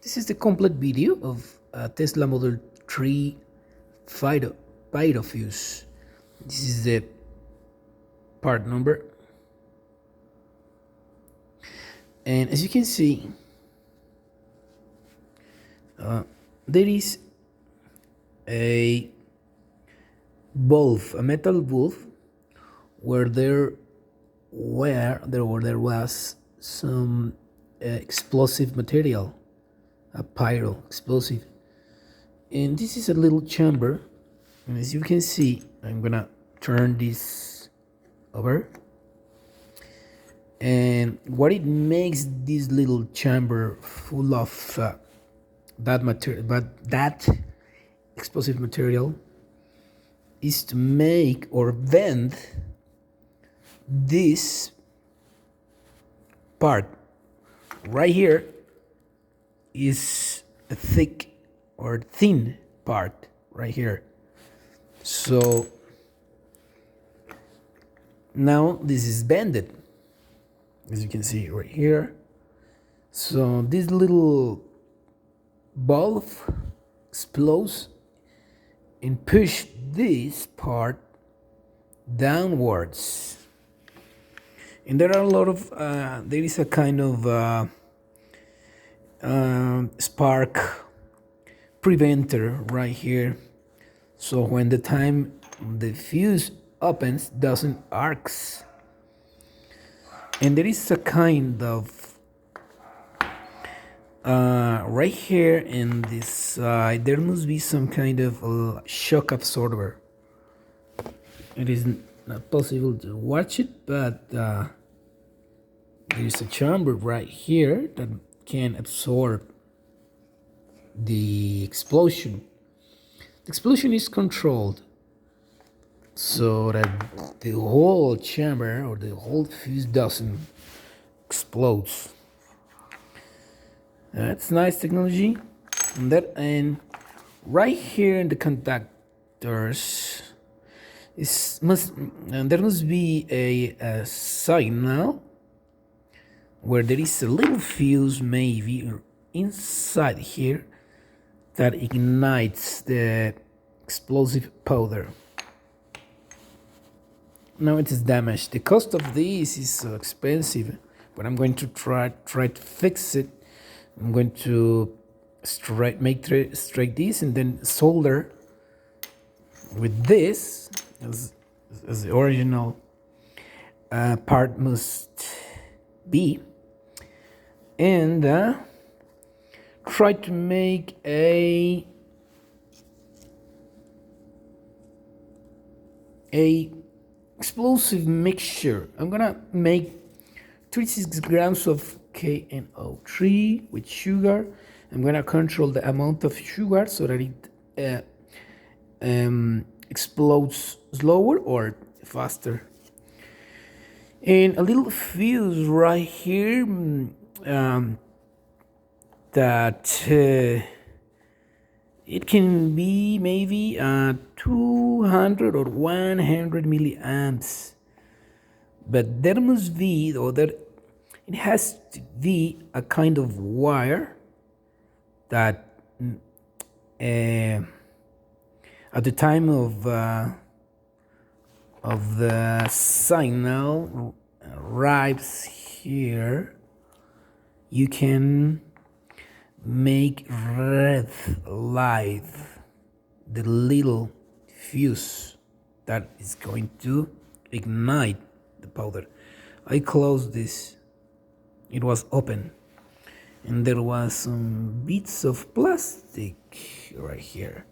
This is the complete video of Tesla Model 3 Pyro fuse. This is the part number. And as you can see, there is a a metal bulb, where there was some explosive material, a pyro explosive, and this is a little chamber. And as you can see, I'm gonna turn this over, and what it makes this little chamber full of that material, but that explosive material, is to make or bend this part right here. Is a thick or thin part right here. So now this is bended, as you can see right here. So this little bulb explodes and push this part downwards. And there are a lot of there is a kind of spark preventer right here, so when the time the fuse opens, doesn't arcs. And there is a kind of right here in this side, there must be some kind of shock absorber. It is not possible to watch it, but there is a chamber right here that can absorb the explosion. The explosion is controlled so that the whole chamber or the whole fuse doesn't explode. That's nice technology. And right here in the contactors there must be a signal where there is a little fuse maybe inside here that ignites the explosive powder. Now it is damaged. The cost of this is so expensive, but I'm going to try to fix it. I'm going to straight this and then solder with this as the original part must be, and try to make a explosive mixture. I'm gonna make 36 grams of KNO3 with sugar. I'm gonna control the amount of sugar so that it explodes slower or faster. And a little fuse right here that it can be maybe 200 or 100 milliamps, but there must be, or there it has to be a kind of wire that at the time of the signal arrives here, you can make red light the little fuse that is going to ignite the powder. I closed this, it was open, and there was some bits of plastic right here.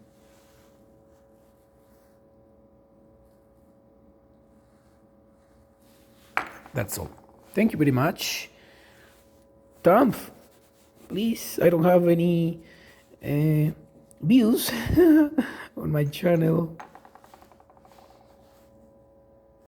That's all. Thank you very much. Tom, please, I don't have any views on my channel.